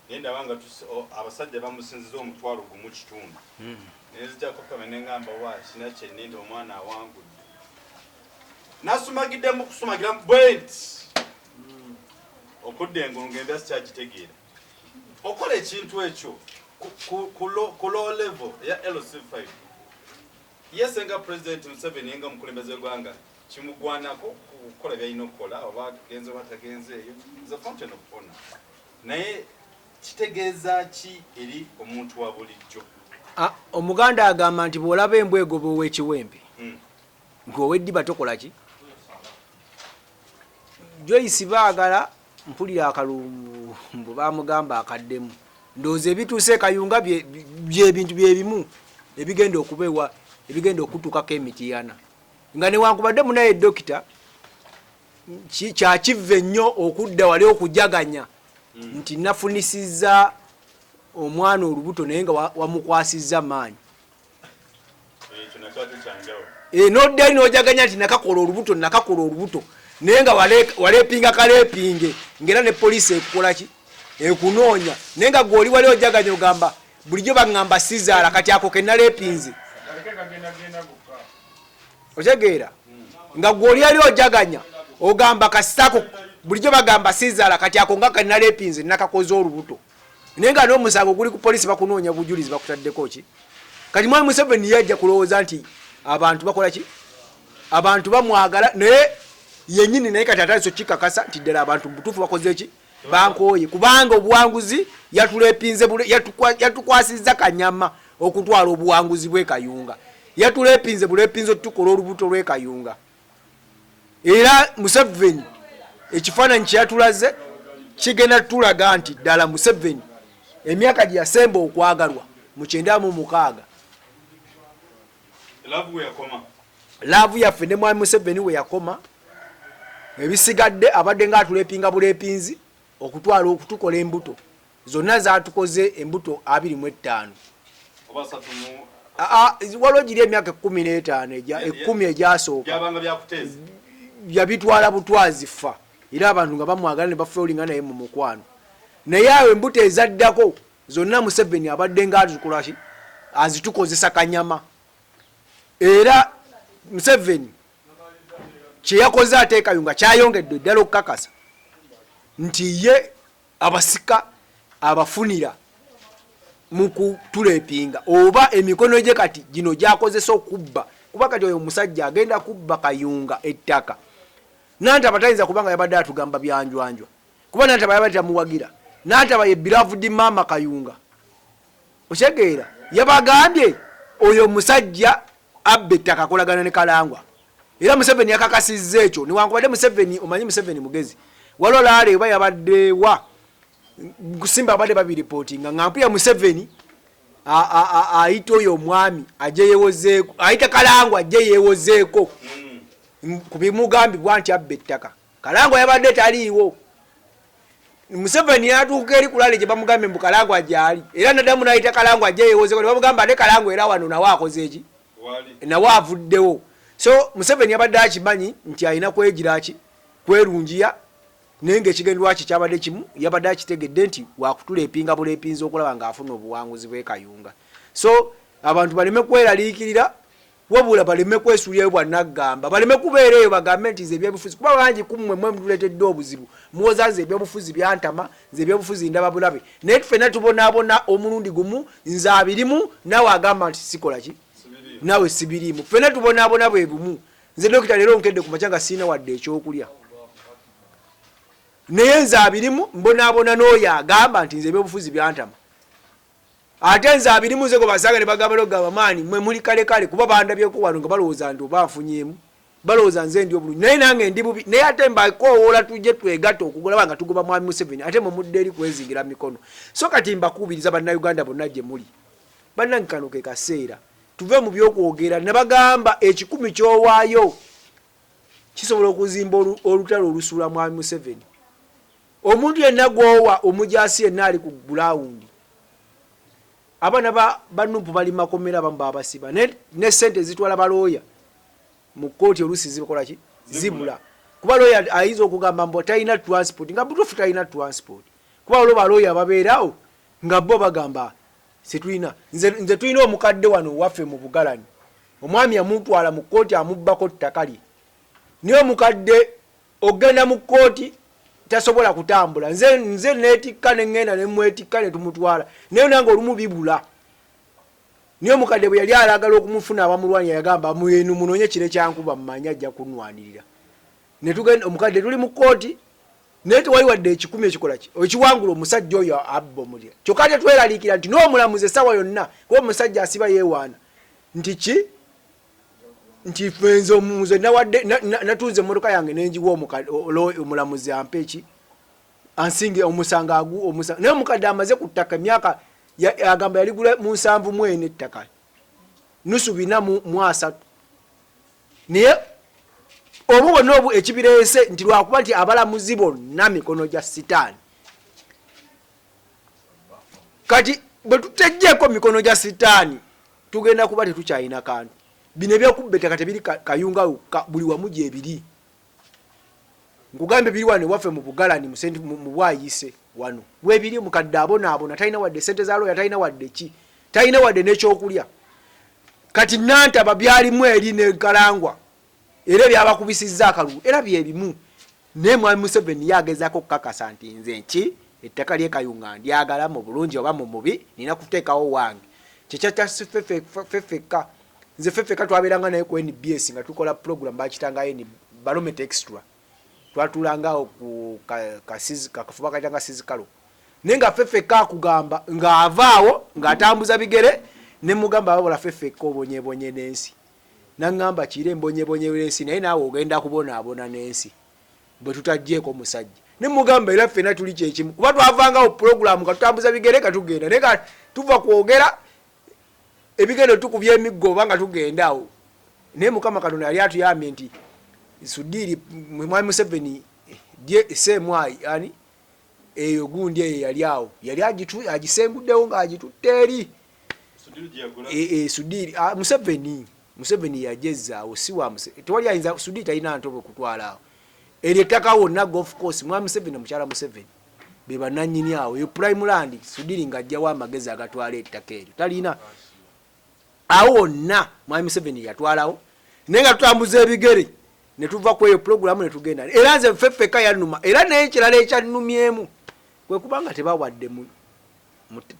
Speaker 2: naye ndabanga abasajja bamusinziza omutwalo gumu kitundu naye zijjako pame ne ngamba wa kina kyenninda omwana awangudde nasumagiddemu kusumagira bwenti okudde engulu ngenda sikyagitegeera okola ekintu ekyo ku low level ya LC5 yesenga President Museveni yenga mukulembeze gwanga kimugwanako kukola byalina okukola oba genze oba tagenzeeyo is a function of honor naye kitegeeza ki eri omuntu wa bulijjo
Speaker 1: omuganda agamba nti bw'olaba embwa egoba ow'ekiwempe ng'oweddiba tokola ki Joyce baagala mpulira akalumbu bamugamba akaddemu ndoze ebituuse Kayunga bye bintu byebimu ebigenda okubewa ebigenda okutukako emitiyana nga newankubadde munaye dokita kyakive nnyo okudda wali okujaganya nti nafunisiza omwana olubuto naye nga wamukwasizza maanyi noddaali nojaganya nti nakakola olubuto naye nga walepinga kalepinge ngaera ne poliisi ekukolaki ekunoonya naye nga gwoli wali ojaganya ogamba bulijjo baŋŋamba sizaala kati ako kenalepinze otegeera nga gwoli ali ojaganya ogamba kasitako bulijjo bagamba sizaala kati ako nga kenalepinze nakakoze olubuto naye nga n'omusango guli ku poliisi bakunoonya bujulizi bakutaddeko ki kati Mwami Museveni yajja kulowooza nti abantu bakola ki abantu bamwagala naye yenyini naye kati atandise okikakasa nti ddala abantu butuufu bakoze ki bankooye kubanga obuwanguzi yatulepinze yatukwasizza Kanyama okutwala obuwanguzi bwe Kayunga yatulepinze bulepinze otukola olubuto lwe Kayunga era Museveni ekifaananyi kyeyatulaze kigenda tulaga nti ddala Museveni emyaka gye yasemba okwagalwa mu 96 laavu yaffe ne Mwami Museveni we yakoma ebisigadde abadde ngaatulepinga bulepinzi okutwala okutukola embuto zonna zatukoze embuto 25 waliwo giri emyaka 15 10 egyasooka yabitwala butwazifa era abantu nga bamwagala ne bafeolinga naye mu mukwano naye awo embuto ezaddako zonna Museveni abadde ngaatukolaki azitukozesa Kanyama era Museveni kyeyakoze ate Kayunga kyayongedde ddala okukakasa nti ye abasika abafunira mu kutulepinga oba emikono gye kati gino gyakozesa okubba kuba kati oyo omusajja agenda kubba Kayunga ettaka Nantaba tayinza kubanga yabadde atugamba byanjwanjwa kuba Nantaba yabadde tamuwagira Nantaba ye beloved mama Kayunga otegeera yabagambye oyo musajja abbe ettaka akolagana ne Kalangwa era Museveni yakakasizza ekyo newankubadde Museveni omanyi Museveni mugezi walolaale oba yabadde wa Simba abadde babiripotinga ngampya Museveni ayita oyo omwami ajeyewozeeko ayita Kalangwa ajeyewozeeko kubimugambibwa nti abbe ettaka Kalangwa yabadde taliiwo Museveni yatuuka eri kulale gye bamugambe mbu Kalangwa gyali era naddamu n'ayita Kalangwa ajeyewozeeko ne bamugamba ate Kalangwa era wano nawe akoze eki nawe avuddewo so Museveni yabadde akimanyi nti alina kwegiraki kwerungiya naye ng'ekigendwa ki kyabadde kimu yabadde akitegedde nti wakutulepinga bulepinzi okulaba ng'afuna obuwanguzi bwe Kayunga so abantu baleme kweraliikirira wabula baleme kwesuulyayo bwannaggamba baleme kubeera eyo bagambe nti nze ebyobufuzi kuba bangi kummwe mwe mutuleetedde obuzibu muwoza nze ebyobufuzi byantama nze ebyobufuzi ndaba bulabe naye ffenna tubonaabona omulundi gumu nze abirimu nawe agamba nti sikola ki nawe sibirimu ffenna tubonaabona bwe bumu nze dokita leero nkedde ku makya nga siina wadde ekyokulya naye nze abirimu mbonaabona n'oyo agamba nti nze ebyobufuzi byantama ate nze abirimu nze gwe basanga ne bagamba logamba maani mwe muli kalekale kuba bandabyeko wano nga balowooza nti oba nfunyemu balowooza nze ndi obulungi naye nange ndi bubi naye ate mbakoowoola tujje twegatta okugolaba nga tugoba Mwami Museveni ate mwe mudde eri kwezingira mikono so kati mbakubiriza bannayuganda bonna gye muli bannange kano ke kaseera tuve mu byokwogera ne bagamba 10 kyowaayo kisobola okuzimba olutalo olusuula Mwami Museveni omuntu yenna gwowa omujasi yenna ali ku gulawundi abana banumpu bali makomera bamba abasiba ne sente zitwala balooya mu kooti olusi zikola ki zibula kuba looya ayinza okugamba mbo talina transport nga butuufu talina transport kuba olwo balooya babeerawo nga bo bagamba situina nze tulina omukadde wano waffe mu Bugalani omwami amutwala mu kooti amubbako ttaka lye niyo omukadde ogenda mu kooti tasobola kutambula nze netikka nengenda nemwetikka netumutwala naye nange olumu bibula niyo mukadde bwe yali alagala okumufuna abamulwanya yagamba mwenu munonye kire kyankuba mmanya ajja kunwanirira netugenda omukadde tuli mu kooti naye tewali wadde 10 ekikola ki ekiwangula omusajja oyo abba omulya kyokka tetweraliikira nti n'omulamuzi esawa yonna kuba omusajja asiba yeewaana nti ki nti fenze omuze nawadde natuuze emmotoka yange nenjiwa omulamuzi ampa eki ansinge omusanga naye omukadde amaze ku ttaka emyaka agamba yaligula mu 74 ettaka nusu 4 naye obu bonna obu ekibireese nti lwakuba nti abalamuzi bonna mikono gya sitaani. Kati bwe tutejjeeko mikono gya sitaani tugenda kuba tetukyalina kantu. Bino ebyokubba ettaka tebiri kayunga buli wamu gyebiri. Nkugambe biri wano waffe mu Bugalani mu Bwayise wano webiri mukadde abonaabona talina wadde sente za looya talina wadde ki talina wadde n'ekyokulya. Kati Nantaba byalimu eri n'enkalangwa era byabakubisizza akalulu era byebimu. Naye Mwami Museveni yagezaako okukakasa nti nze nki ettaka ly'ekayunga ndyagala mu bulungi oba mu mubi nina kuteekawo wange. Kyekya Ffeffeka nze Ffeffeka twabeeranga naye ku NBS nga tukola program bakitangayo ni Barometer Extra. Twatulangawo ku kafuba katanga sizikalo. Naye nga Ffeffeka akugamba ng'avaawo ng'atambuza bigere ne mugamba babola Ffeffeka obonyebonye n'ensi. Nangamba kire mbonyebonye n'ensi naye naawe ogenda kubonaabona n'ensi bwe tutajjeeko musajja. Ne mugamba era ffena tuli kyekimu kuba twavangawo program nga tutambuza bigere katugenda naye nga tuva kwogera ebigendo tukubya emiggo oba nga tugenda awo. Naye Mukama Katonda yali atuyambye nti Sudiri Mwami Museveni semwai ani eyo gundi eyo yali awo yali agisenguddewo ng'agitutte eri Sudiri Museveni yajezaawo si wa tewali ayinza Sudiri talina ntobo kutwala awo eri ettaka wonna golf course Mwami Museveni mukyala Museveni be bannannyini awo eyo prime land Sudiri ng'ajjawo amagezi agatwala ettaka eryo talina awo wonna Mwami Museveni yatwalawo naye nga tutambuza ebigere ne tuva ku eyo program ne tugenda era nze Ffeffeka yannuma era naye ekirala ekyannumyemu kwe kubanga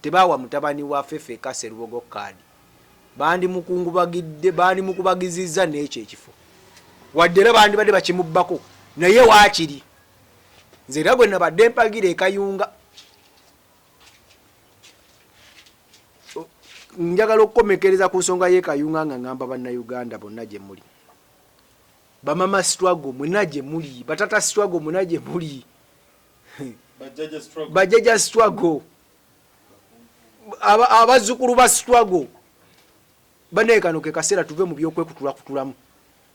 Speaker 1: tebawa mutabani wa Ffeffeka Sserubogo kaadi bandi mukubagizizza n'ekyo ekifo wadde era bandi badde bakimubbako naye waakiri nze era gwe nabadde mpagira ekayunga. Njagala okukomekereza ku nsonga y'ekayunga nga ngamba bannayuganda bonna gye muli bamama struggle mwena gye muli batata struggle mwena gye muli bajaja struggle abazzukulu ba struggle banaye kano ke kaseera tuve mu byokwekutulakutulamu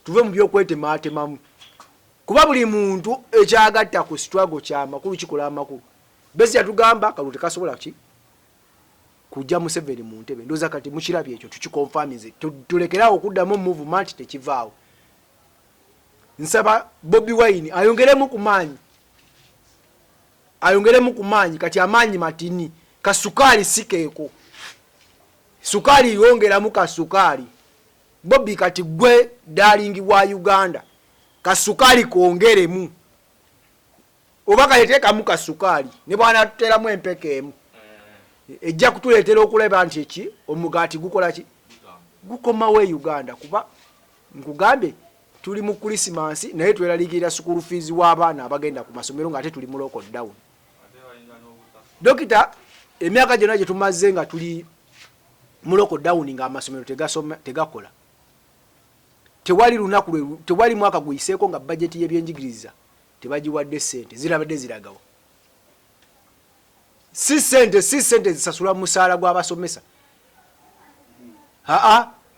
Speaker 1: tuve mu byokwetematemamu kuba buli muntu ekyagatta ku struggle kyamakulu kikola amakulu. Besi yatugamba kalulu tekasobola ki kujja Museveni mu ntebe ndoza kati mukirabye ekyo tukikonfamize tulekerawo okuddamu movement tekivaawo. Nsaba Bobi Wine ayongeremu ku maanyi kati amaanyi matini kasukali sikeeko sukali yongeramu kasukali Bobi kati gwe darling wa Uganda kasukali kongeremu oba kaleteekamu kasukali ne bwana tuteramu empekeemu ejja kutuleetera okulaba nti eki omugaati gukola ki gukomawo Uganda kuba nkugambe tuli mu Christmas naye tweralikira school fees w'abaana abagenda ku masomero ng'ate tuli mu lockdown. Dokita emyaka gyonna gye tumaze nga tuli mu lockdown nga amasomero tegakola tewali mwaka guyiseeko nga budget y'ebyenjigiriza tebagiwadde ssente zirabadde ziragawo si ssente zisasula musaala gw'abasomesa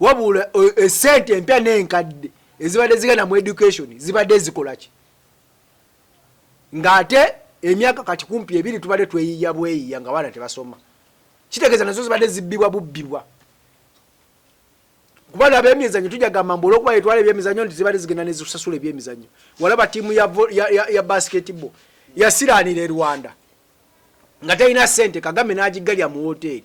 Speaker 1: wabula essente empya n'enkadde ezibadde zigenda mu education zibadde zikola ki ng'ate emyaka kati kumpi 2 tubadde tweyiya bweyiya nga baana tebasoma kitegeeza nazo zibadde zibbibwa bubbibwa kuba n'ab'emizannyo tujja gamba mbu olwokuba etwala ebyemizannyo nti zibadde zigenda nezisasula ebyemizannyo walaba ttiimu ya basketball yasiraanira e Rwanda nga talina ssente Kagame n'agigalya mu hoteri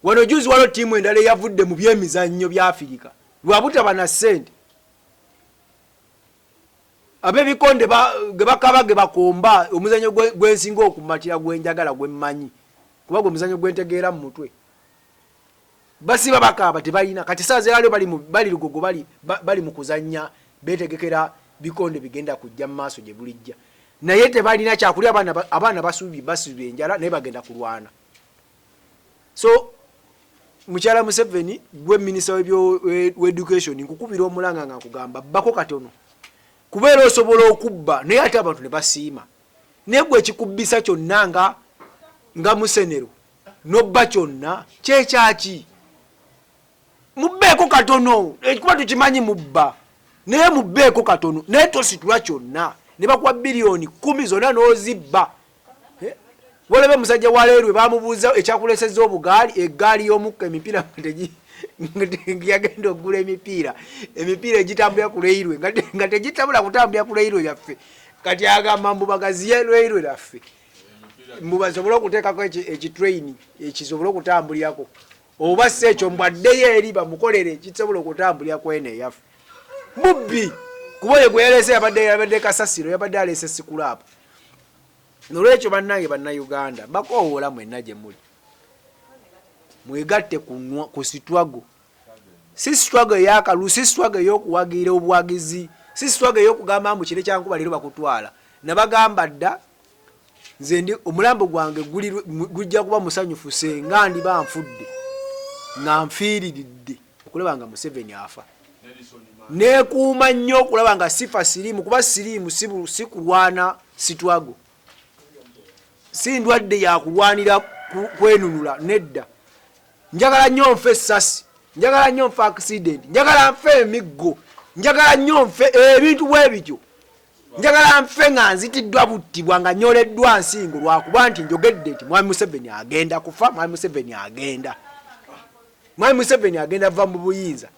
Speaker 1: wano juzi waliwo ttiimu endala eyavudde mu byemizannyo bya Afirika lwabutaba na ssente ab'ebikonde ge bakaba ge bakomba omuzannyo gwensinga okumatira gwenjagala gwemmanyi kuba gwe omuzannyo gwentegeera mu mutwe basiba bakaaba tebalina kati saaza yalio bali lugogo bali mu kuzannya betegekera bikonde bigenda kujja mu maaso gye bulijja naye tebalina kyakulya abaana basubi enjala naye bagenda kulwana. So mukyala Museveni gwe minisita w'education nkukubira omulanga nga nkugamba bako katono kubeera osobola okubba naye ate abantu ne basiima negwe kikubisa kyonna nga musenero nobba kyonna kyekyaki mubbeeko katono kuba tukimanyi mubba naye mubbeeko katono naye tositula kyonna ne bakuwa biliyoni 10 zonna n'ozibba walabe musajja waleerwe bamubuuza ekyakuleseza obugaali eggaali y'omukka emipiira yagenda okugula emipiira egitambulira ku leirwe nga tegitabula kutambulira ku leirwe lyaffe kati agamba mbubagaziye leirwe lyaffe mbubasobole okuteekako ekitraini ekisobole okutambulirako oba si ekyo mbwaddeyo eri bamukolere kisobola okutambulira kwene eyaffe bubbi kuba oyo gwe yalese yabadde kasasiro yabadde alese sikulaapu nolwekyo bannange bannayuganda bakowoola mwenna gye muli mwegatte ku sitwago si sitwago eyakalu si sitwago ey'okuwagira obuwagizi si sitwago ey'okugamba mbu kire kyankuba leero bakutwala nabagamba dda nze ndi omulambo gwange gujja kuba musanyufu senga ndiba nfudde nga nfiiriridde okulaba nga Museveni afa neekuuma nnyo okulaba nga sifa siriimu kuba siriimu si kulwana sitwago si ndwadde yakulwanira kwenunula nedda njagala nnyo nfe essasi njagala nnyo nfe accident njagala nfe emiggo njagala nnyo nfe ebintu bwe bityo njagala nfe nga nzitiddwa buttibwa nga nyoleddwa nsingo lwakuba nti njogedde nti Mwami Museveni agenda kufa Mwami Museveni agenda va mu buyinza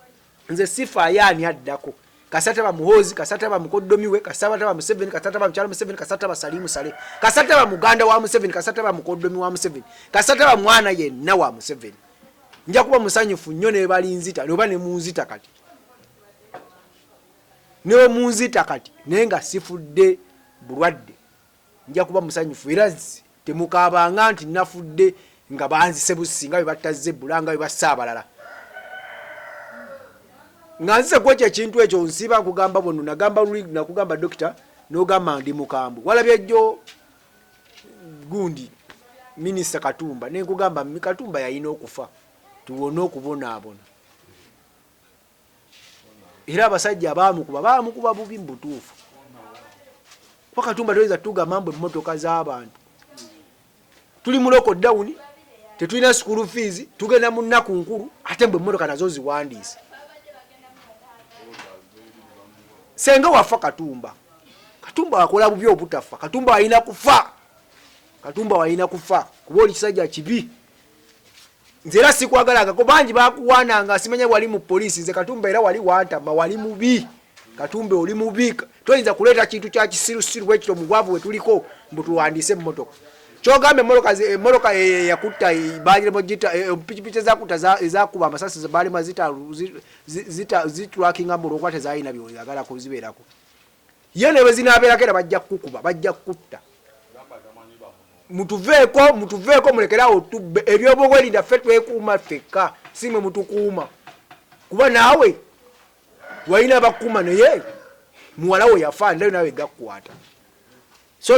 Speaker 1: nze sifa yaani addako kasata ba muhozi kasata ba mukoddomiwe kasata ba Museveni kasata ba mchala Museveni kasata ba Salimu Sale kasata ba muganda wa Museveni kasata ba mukoddomi wa Museveni kasata ba mwana yenna wa Museveni nja kuba musanyufu nnyo ne balinzita ne bane munzita kati ne munzita kati nenga sifudde bulwadde nja kuba musanyufu era temukaabanga nti nafudde nga banzise businga bwe batazze bulanga bwe basaabalala nganze kwecha ekintu ekyo nsiba kugamba bono nagamba luli nakugamba dokita nogamba ndi mukambu walabye jjo gundi Minister Katumba nekugamba Katumba yayina okufa tuwona okubonaabona era abasajja bamukuba bubi mbutuufu kwa Katumba toyinza tuga mambo emmotoka z'abantu tuli mu lockdown tetulina school fees tugenda mu nnaku nkulu ate mbe emmotoka nazo ziwandiise senga wafa Katumba akola bubi obutafa Katumba alina kufa kuba oli kisajja kibi nze era sikwagalaga ko bangi bakuwananga simanya wali mu polisi nze Katumba era wali wantama wali mubi Katumba oli mubi toyinza kuleeta kintu kya kisirusiru bwekiro mugwavu wetuliko mbutuwandiise emmotoka kyogambe emmotoka yakutta balimo gita pichipichi zakuta ezakuba amasasi bali mazita zitwakinga mu lokwa tezayina byoyagala kuzibeerako yene bezinabeerako era bajja kukuba bajja kutta mutuveeko mulekerawo tubbe ebyobwerinda ffe twekuuma ffekka simwe mutukuuma kuba naawe walina bakuuma naye muwalawo yafa ndayo nawe gakkwata so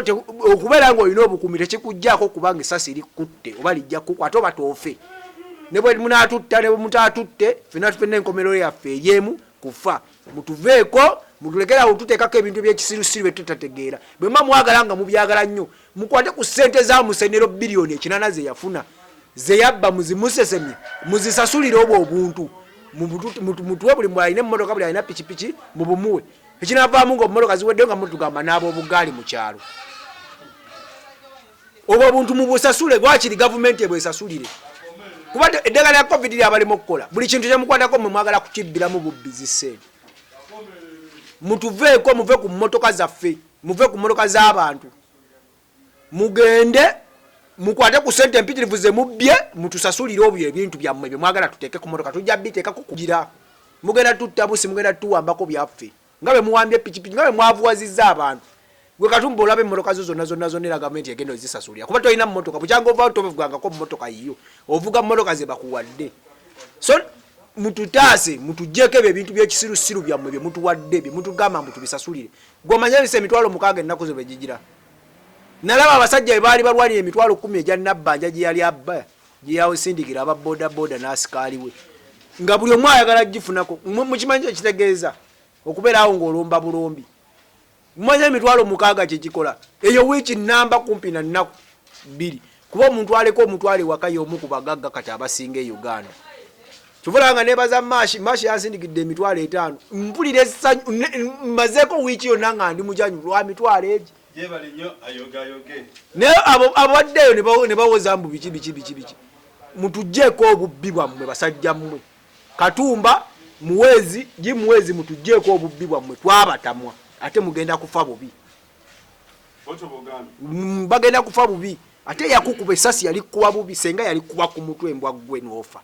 Speaker 1: okubeera nga olina obukuumi tekikugjaako kubanga essasi likutte oba lijja kukwata oba toofe ne bwe munaatutta ne bwe mutaatutte fenna enkomerero yaffe eryemu kufa mutuveeko mutulekerawo tuteekako ebintu byekisirusiru bye tutategeera bwe mba mwagala nga mubyagala nnyo mukwate ku ssente za musenero biliyoni 8 ze yafuna ze yabba muzimusesemye muzisasulire obwo obuntu mutuwe buli mwalina emmotoka buli alina pikipiki mubumuwe ekinavaamu nga ommotoka ziweddeyo nga mutugamba n'aba obugaali mu kyalo obwo obuntu mubusasule gwakiri gavumenti ebwesasulire kuba eddagala lya covid lyabalimu okukola buli kintu kyemukwatako mwe mwagala kukibbiramu bubbizi ssente mutuveeko muve ku mmotoka zaffe muve ku mmotoka z'abantu mugende mukwate ku ssente empitirivu ze mubbye mutusasulire obyo ebintu byammwe bye mwagala tuteeke ku mmotoka tujja biteekako kugira mugenda tutta busi mugenda tuwambako byaffe nga bwe muwambye pikipiki nga bwe mwavuwazizza abantu gwe Katumba olabe emmotoka zo zonna era gavumenti egenda ozisasulira kuba tolina mmotoka bukyanga ovaawo tobevugangako mmotoka yiyo ovuga mmotoka ze bakuwadde so mututaase mutugjeeko ebyo ebintu byekisirusiru byammwe bye mutuwadde bye mutugamba mbu tubisasulire gw'omanyabisa emitwalo 6 ennaku ze begigira nalaba abasajja bebaali balwanira emitwalo 10 egya nabbanja gye yali abba gye yasindikira aba bodaboda n'asikaali we nga buli omu ayagala gifunako mukimanyi ekitegeeza okubeerawo ng'olomba bulombi mmanya emitwalo 6 kyekikola eyo wiiki namba kumpi na nnaku 2 kuba omuntu aleko omutwale waka y'omu ku bagagga kati abasinga e Uganda kivulanga nebaza maashi yansindikidde emitwalo 5 mpulira mmazeeko wiiki yonna nga ndi mujanyu lwa mitwalo egyo naye abo baddeyo ne bawoza mbu biki mutugjeeko obubbi bwammwe basajja mmwe Katumba muwezi mutugjeeko obubbi bwammwe twabatamwa ate mugenda kufa bubi bagenda kufa bubi ate yakukuba esasi yali kuba bubi senga yali kuba ku mutwe embwa gwe n'ofa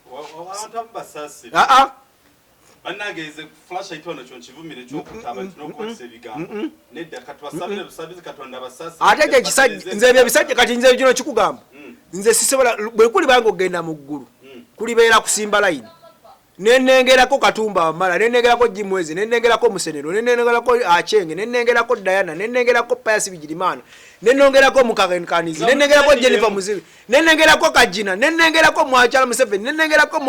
Speaker 2: banageze flash itono chonchivumire chokutaba tinokwese bigambo nedda katwasabire busabizi katonda basasi
Speaker 1: ate kye kisajja nze bye bisajja kati nze kino kikugamba nze sisobola bwe kuli bango genda mu ggulu kulibeera kusimba line nenengerako Katumba Wamala nenengerako Jimwezi nenengerako Musenero nenengerako Achenge nenengerako Diana nenengerako Pius Bigirimana nenengerako Mukagenkanizi nenengerako Jennifer Muzibi nenengerako Kajina nenengerako Mwachala Museveni nenengerako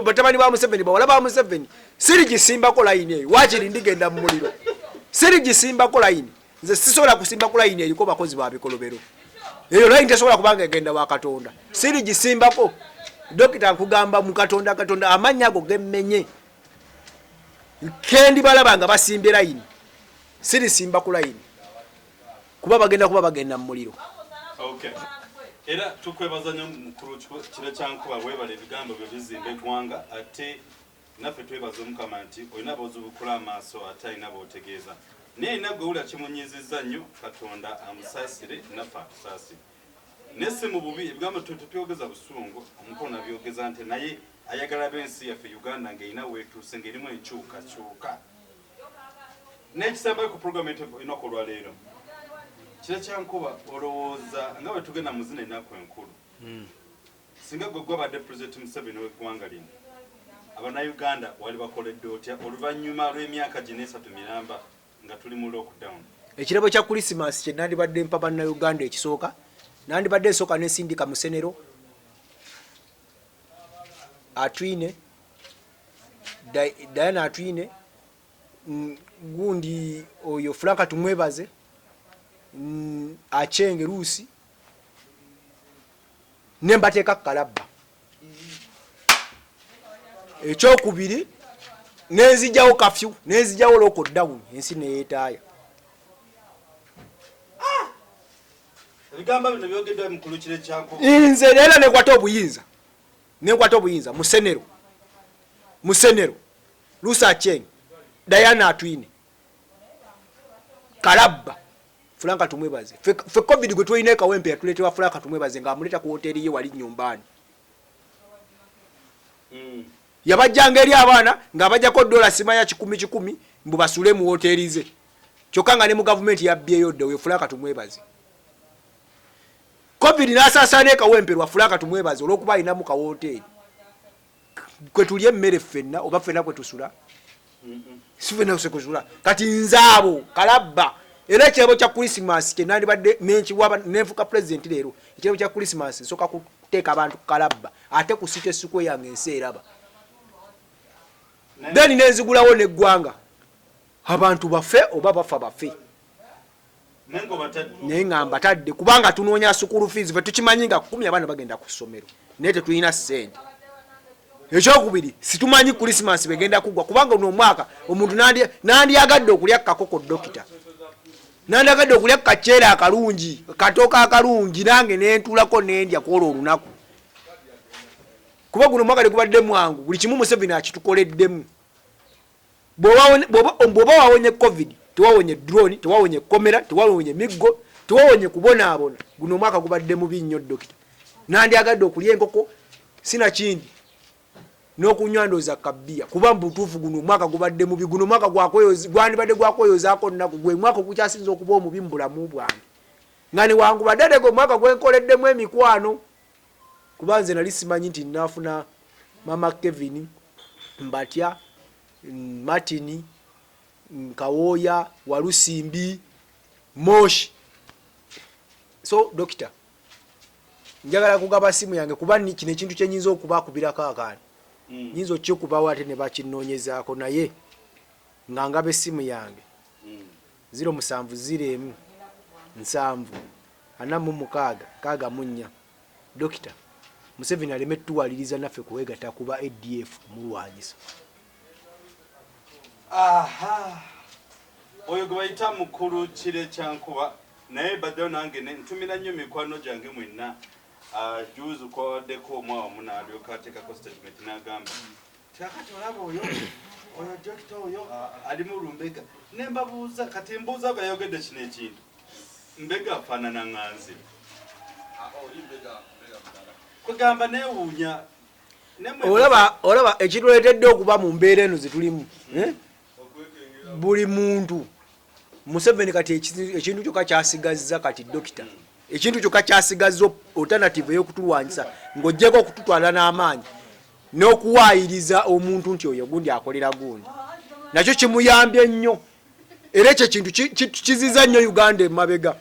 Speaker 1: batabani ba Museveni bawala ba Museveni siri gisimbako line eyo wakiri ndigenda mu muliro siri gisimbako line nze sisobola kusimbako line eriko bakozi ba bikolobero eyo line tesobola kubanga egenda wa Katonda siri gisimbako Dokita kugamba mu Katonda amanya go gemmenye kendi balabanga basimbira line siri simba ku line kuba bagenda mu muliro.
Speaker 2: Okay, era tukwebaza nnyo mukulu kino kyankuba webale ebigambo byo bizimba eggwanga ate naffe twebaza omukama nti olina bozubukula amaaso ate alina bootegeeza naye nagwe wula kimunyizizza nnyo Katonda amusaasire naffe atusaasire nese mu bubi ebigambo tutuyogeza busungu omukono nabyogeza nti naye ayagala b'ensi yaffe Uganda ng'erina weetuuse ng'erimu enkyukakyuka n'ekisamba ku program ennaku olwaleero kira kyankuba olowooza nga bwe tugenda mu zino ennaku enkulu singa gwe gwabadde President Museveni w'eggwanga lino Abanayuganda wali bakoledde otya oluvannyuma lw'emyaka gino 3 miramba nga tuli mu lockdown.
Speaker 1: Ekirabo kya Christmas kye nandibadde mpa Bannayuganda ekisooka nandibadde nsooka n'ensindika Musenero Atwine Diana Atwine gundi oyo Franka tumwebaze Achenge Rusi nembateeka Kalabba ekyokubiri nenzijawo kafyu nenzijawo lockdown ensi neyeetaaya
Speaker 2: ebigamba bino byogeddwa mukulu kire kyanko
Speaker 1: nze era nekwata obuyinza Musenero Rusi Achenge Diana Atwine Kalabba Franka tumwebaze fe covid gwe tulina ekawempe yatuleetebwa Franka tumwebaze nga amuleta ku hoteli ye wali nyumbani yabajjanga eri abaana ng'abajjako dola simanya 10 mbu basule mu hoteli ze kyokka nga ne mu gavumenti yabbyeyo dde oyo Franka tumwebaze covid n'asaasaana ekawempe lwa Franka tumwebaze olw'okuba alinamu ka hoteli kwe tulya emmere ffenna oba ffenna kwe tusula sifenna kusula kati nzaabo Kalabba era ekirabo kya Christmas kye nandibadde nenfuka president leero ekirabo kya Christmas nsooka kuteeka abantu Kalabba ate ku City Square yange ensi eraba then nenzigulawo n'eggwanga abantu baffe oba bafa baffe naye nga mbatadde kubanga tunoonya school fees fe tukimanyi nga 10 abaana bagenda ku ssomero naye tetulina ssente ekyokubiri situmanyi Christmas begenda kugwa kubanga uno omwaka omuntu nandiyagadde okulya kakoko dokita nandiyagadde okulya kaceera akalungi katooka akalungi nange nentuulako nendya kwolwo olunaku kuba guno omwaka tegubadde mwangu buli kimu Museveni akitukoleddemu bw'oba wawonye covid tewawonye drone tewawonye komera tewawonye miggo tewawonye kubonaabona guno omwaka gubadde mubi nnyo dokita nandyagadde okulya enkoko sina kindi n'okunywa ndooza kabbiya kuba mbutuufu guno omwaka gubadde mubi guno omwaka gwandibadde gwakweyozaako nnaku gwe mwaka ogukyasinza okuba omubi mu bulamu bwange nga ne wangu badde gwe omwaka gwenkoleddemu emikwano kuba nze nali simanyi nti nnaafuna mama Kevin Mbatya Martin Kawoya Walusimbi Moshi so dokita njagala kugaba simu yange kuba kino ekintu kyenyinza okubakubirako akaani nyinza okikubawo ate ne bakinoonyezaako naye nga ngaba essimu yange 0707 7 Dokita Museveni aleme tuwaliriza naffe kuwegata kuba ADF mulwanyisa.
Speaker 2: Aha. Oyo gwaita mukuru kire kyankuba naye badde nange ntumira nnyo mikwano gyange mwenna juzu kwawaddeko omwawa munaalyoka ateekako statement n'agamba kyakati olaba oyo dokita oyo ali mu Lumbega ne mbabuuza kati mbuuza gayogedde kino ekintu Mbega afaanana nganze kugamba neewuunya
Speaker 1: olaba ekituleetedde okuba mu mbeera eno zetulimu buli muntu Museveni kati ekintu kyokka kyasigazza kati dokita ekintu kyokka kyasigazza alternative ey'okutulwanyisa ng'oggyeko okututwala n'amaanyi n'okuwaayiriza omuntu nti oyo gundi akolera gundi nakyo kimuyambye nnyo era ekyo kintu kiziza nnyo Uganda emabega.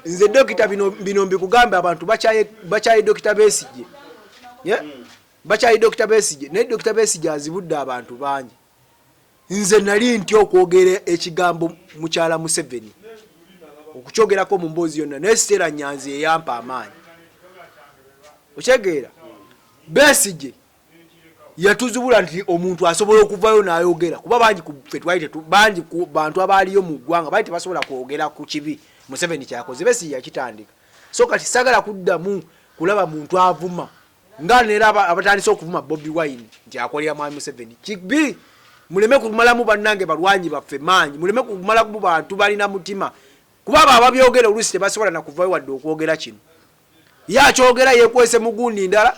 Speaker 1: Nze dokita bino mbikugambe abantu bakyaye Dokita Besigye bakyaye Dokita Besigye naye Dokita Besigye azibudde abantu bangi. Nze nali ntya okwogera ekigambo mukyala Museveni okukyogerako mu mboozi yonna naye Stella Nyanzi eyampa amaanyi okyegeera. Besigye yatuzibula nti omuntu asobola okuvayo n'ayogera kuba bangi ffe twali bangi ku bantu abaaliyo mu ggwanga bali tebasobola kwogera ku kibi Museveni kyakoze. Besigye yakitandika so kati sagala kuddamu kulaba muntu avuma nga neera abatandise okuvuma Bobi Wine nti akolera mwami Museveni kibi. Muleme kumalamu bannange balwanyi baffe maanyi muleme kumala ku bantu balina mutima kuba ababyogera oluusi tebasobola na kuvayo wadde okwogera kino yakyogera yekwese mugundi ndala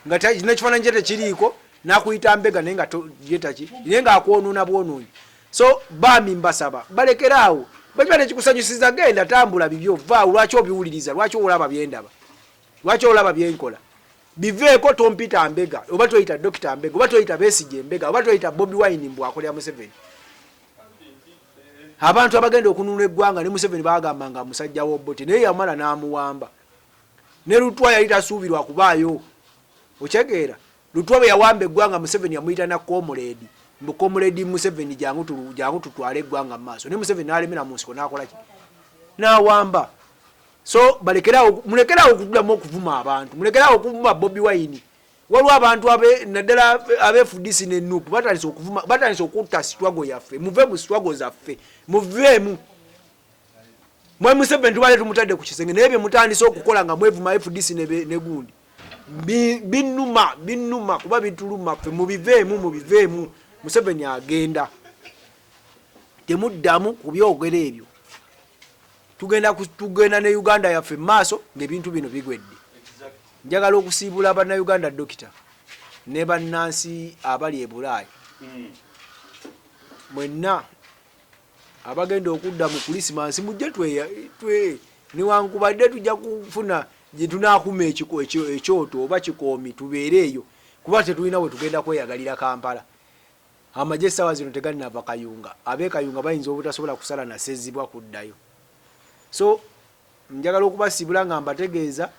Speaker 1: nga nekifaananyi kye tekiriiko n'akuyita mbega naye nga yetaki naye nga akwonoona bwonoonyi. So bami mbasaba balekeraawo bakiba nekikusanyusiza genda tambula bibyo vaawo lwaki obiwuliriza lwaki olaba byendaba lwaki olaba byenkola biveeko tompita mbega oba toyita Dokita Mbega oba toyita Besigye Mbega oba toyita Bobi Wine mbu akolera Museveni. Abantu abagenda okununula eggwanga ne Museveni bagamba nga musajja w'obote naye yamala n'amuwamba ne Lutwa yali tasuubirwa kubaayo okyegeera. Lutwa bwe yawamba eggwanga Museveni yamuyita na Comrade mbu Comrade Museveni jangu tutwale eggwanga mu maaso ne Museveni n'alemera mu nsiko n'akola ki n'awamba. So mulekerawo okuddamu okuvuma abantu mulekerawo okuvuma Bobi Wine. Waliwo abantu naddala abeefudisi ne Nuupu batandise okutta sitwago yaffe muve mu sitwago zaffe muveemu. Mwe Museveni tubaale tumutadde ku kisenge naye bye mutandise okukola nga mwevuma FDC ne gundi binnuma kuba bituluma ffe mubiveemu. Museveni agenda temuddamu kubyogera ebyo. Tugenda ne Uganda yaffe maaso ng'ebintu bino bigwedde. Njagala okusiibula bannayuganda Dokita ne bannansi abali e Bulaaya mwenna abagenda okudda mu Krisimansi mujje newankubadde tujja kufuna gye tunaakuma ekyoto oba kikoomi tubeere eyo kuba tetulina bwe tugenda kweyagalira Kampala. Amagye essaawa zino tegalinava Kayunga ab'e-Kayunga bayinza obutasobola kusala na Sezibwa kuddayo. So njagala okubasiibula nga mbategeeza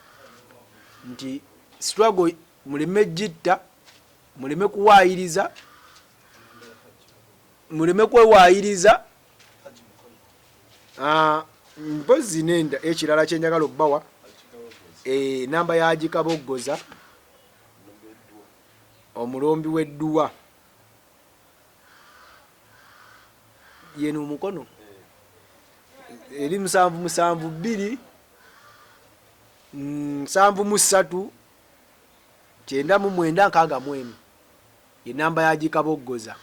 Speaker 1: nti struggle muleme jitta muleme kuwaayiriza muleme kwewaayiriza. Mpozi nenda ekirala kyenjagala obbawa namba ya Gikaboggoza omulombi w'edduwa yeno omukono eri 772 739 969 ye namba ya Gikaboggoza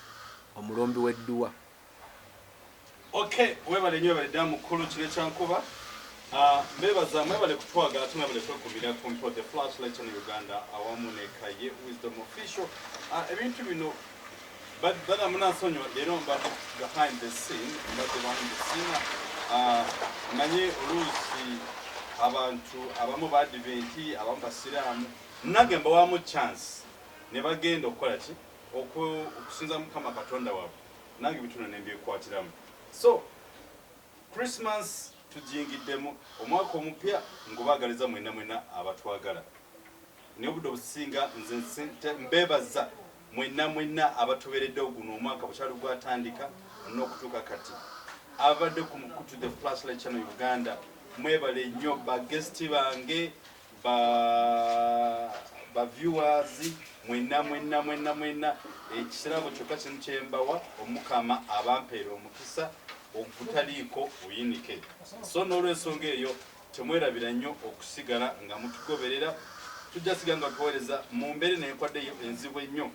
Speaker 1: omulombi w'edduwa.
Speaker 2: Okay, webale nnyo balidda mukulu kire kyankuba mbebaza mwebale kutwaga ate mwebale kwekubira kumpo the flashlight in Uganda awamu ne Kaye Wisdom Official ebintu bino bada munasonyo leero mba behind the scene manye oluusi abantu abamu ba Adventi abamu basiraamu nange mbawamu chance ne bagenda okukola ki okusinza Mukama Katonda waabwe nange bituno ne mbyekwatiramu. So Christmas tujingiddemu omwaka omupya ngubagaliza mwena abatwagala ne obudde obusinga nze mbebaza mwenna abatubereddewo guno omwaka bukyali gwatandika n'okutuuka kati abadde ku mukutu the Flashlight Channel Uganda mwebale nnyo bagesti bange ba viewers mwenna ekirabo kyokka kino kyembawa omukama abampeera omukisa okutaliiko buyinike so n'olwensonga eyo temwerabira nnyo okusigala nga mutugoberera tujja siga nga tuweereza mu mbeera nenkwaddeyo enzibu ennyo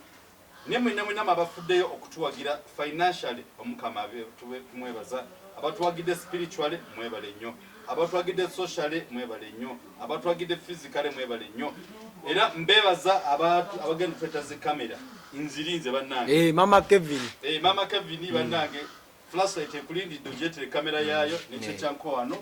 Speaker 2: ne mwenna abafuddeyo okutuwagira financially omukama tumwebaza abatuwagidde spiritually mwebale nnyo abatuwagidde socially mwebale nnyo abatuwagidde physically mwebale nnyo era mbebaza abagenda twetaze kamera nzirinze bannange
Speaker 1: mama Kevin
Speaker 2: bannange Flashlight ekulindidde ogyetere kamera yaayo nekyo kyanko wano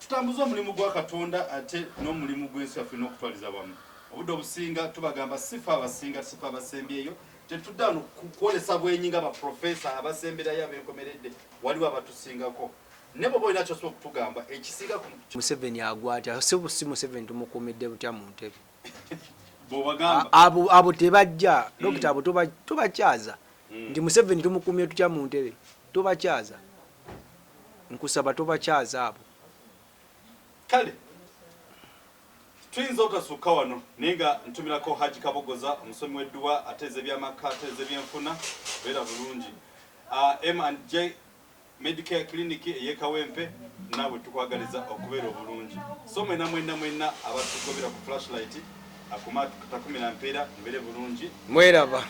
Speaker 2: tutambuza omulimu gwa Katonda ate n'omulimu gw'ensi yaffe n'okutwaliza wamu obudde obusinga tubagamba sifa abasinga sifa abasembyeyo tetudda wano kukwolesa bwenyinga abaprofesa abasemberayo abenkomeredde waliwo abatusingako ne bwe olina kyosobola okutugamba ekisinga
Speaker 1: Museveni agwatya si Museveni tumukuumidde butya mu ntebe
Speaker 2: bw'obagamba
Speaker 1: abo tebajja dokita abo tobakyaza ndi Museveni tumukuumye tutya mu ntebe tobakyaza nkusaba tobakyaza abo
Speaker 2: kale tuyinza otasukka wano naye nga ntumirako Haji Kabogoza omusomi w'edduwa ateeze by'amaka ateeze byenfuna beera bulungi M&J Medicare Clinic ey'Ekawempe naawe tukwagaliza okubeera obulungi so mwenna abatugobera ku Flashlight akuma takumira mpeera mbere bulungi
Speaker 1: mweraba